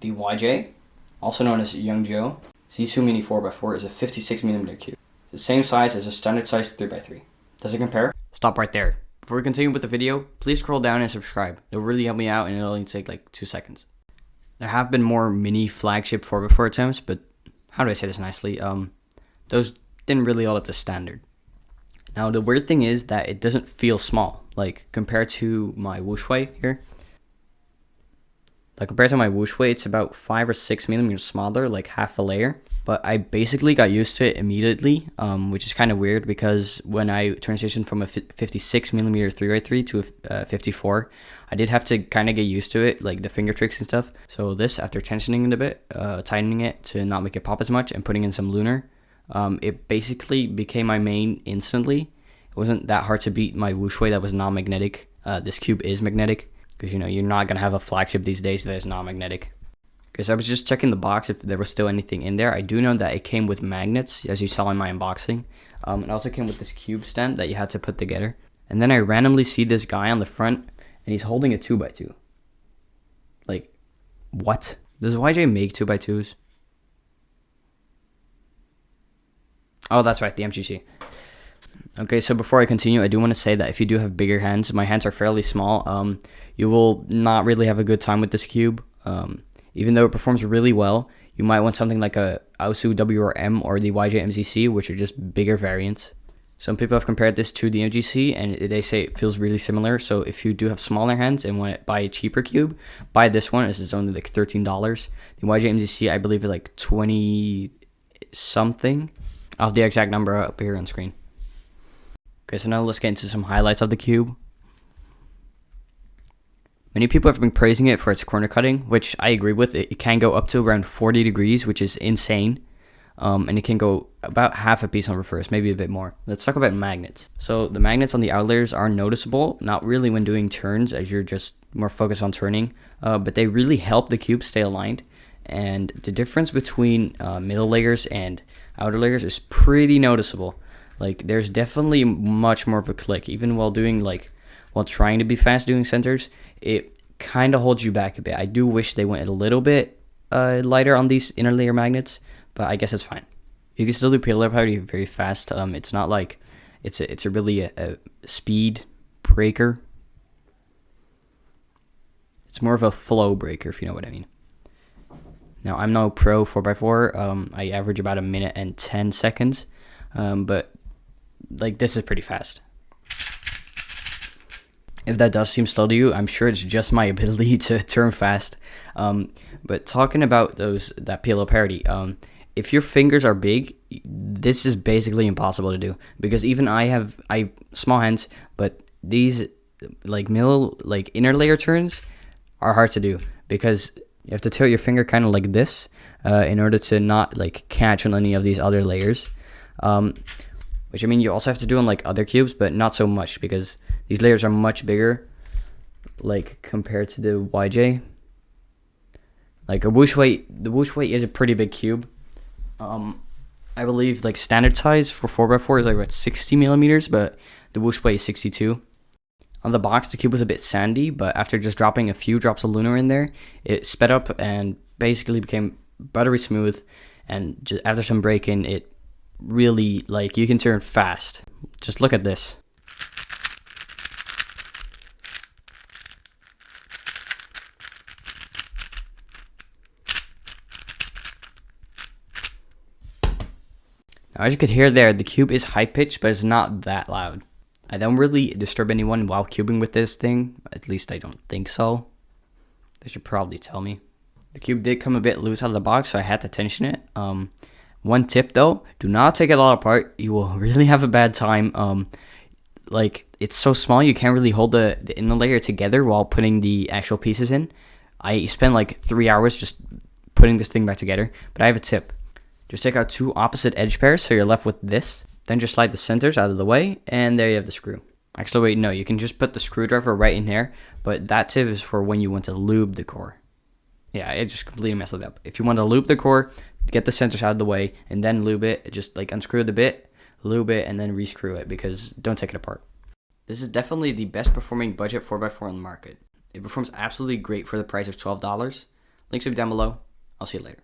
The YJ, also known as Young Joe, ZhiSu Mini 4x4 is a 56mm cube. It's the same size as a standard size 3x3. Does it compare? Stop right there. Before we continue with the video, please scroll down and subscribe. It'll really help me out and it'll only take like 2 seconds. There have been more mini flagship 4x4 attempts, but how do I say this nicely? Those didn't really hold up to standard. Now the weird thing is that it doesn't feel small, like compared to my Wuxue here. Like compared to my Wuxue, it's about 5 or 6mm smaller, like half a layer. But I basically got used to it immediately, which is kind of weird because when I transitioned from a 56mm 3x3 to a 54, I did have to kind of get used to it, like the finger tricks and stuff. So this, after tensioning it a bit, tightening it to not make it pop as much and putting in some lunar, it basically became my main instantly. It wasn't that hard to beat my Wuxue that was non-magnetic. This cube is magnetic. Because, you're not going to have a flagship these days that is non-magnetic. Because I was just checking the box if there was still anything in there. I do know that it came with magnets, as you saw in my unboxing. It also came with this cube stand that you had to put together. And then I randomly see this guy on the front, and he's holding a 2x2. Like, what? Does YJ make 2x2s? Oh, that's right, the MGC. Okay, so before I continue, I do want to say that if you do have bigger hands, my hands are fairly small, you will not really have a good time with this cube. Even though it performs really well, you might want something like a ZhiSu WRM or the YJ MZC, which are just bigger variants. Some people have compared this to the MGC, and they say it feels really similar. So if you do have smaller hands and want to buy a cheaper cube, buy this one. This is only like $13. The YJ MZC, I believe, is like 20 something. I'll have the exact number up here on screen. Okay, so now let's get into some highlights of the cube. Many people have been praising it for its corner cutting, which I agree with. It can go up to around 40 degrees, which is insane. And it can go about half a piece on reverse, maybe a bit more. Let's talk about magnets. So the magnets on the outer layers are noticeable, not really when doing turns, as you're just more focused on turning, but they really help the cube stay aligned. And the difference between middle layers and outer layers is pretty noticeable. Like, there's definitely much more of a click, even while trying to be fast doing centers, it kind of holds you back a bit. I do wish they went a little bit lighter on these inner layer magnets, but I guess it's fine. You can still do payload power very fast. It's not like it's a really a speed breaker. It's more of a flow breaker, if you know what I mean. Now, I'm no pro 4x4. I average about 1 minute and 10 seconds, but like this is pretty fast. If that does seem slow to you, I'm sure it's just my ability to turn fast. But talking about that PLO parity, if your fingers are big, this is basically impossible to do, because even I have small hands, but these inner layer turns are hard to do because you have to tilt your finger kind of like this in order to not catch on any of these other layers. Which, I mean, you also have to do on other cubes, but not so much because these layers are much bigger, compared to the YJ. The Wuxue is a pretty big cube. I believe standard size for 4x4 is about 60mm, but the Wuxue is 62. On the box, the cube was a bit sandy, but after just dropping a few drops of lunar in there, it sped up and basically became buttery smooth. And just after some break-in, it really, you can turn fast. Just look at this. Now, as you could hear there, the cube is high-pitched, but it's not that loud. I don't really disturb anyone while cubing with this thing. At least I don't think so. They should probably tell me. The cube did come a bit loose out of the box, so I had to tension it. One tip though, do not take it all apart. You will really have a bad time. It's so small you can't really hold the inner layer together while putting the actual pieces in. I spent 3 hours just putting this thing back together, but I have a tip. Just take out 2 opposite edge pairs so you're left with this. Then just slide the centers out of the way, and there you have the screw. Actually, wait, no, you can just put the screwdriver right in here, but that tip is for when you want to lube the core. Yeah, it just completely messed it up. If you want to lube the core, get the centers out of the way, and then lube it. Just unscrew the bit, lube it, and then rescrew it, because don't take it apart. This is definitely the best performing budget 4x4 on the market. It performs absolutely great for the price of $12. Links will be down below. I'll see you later.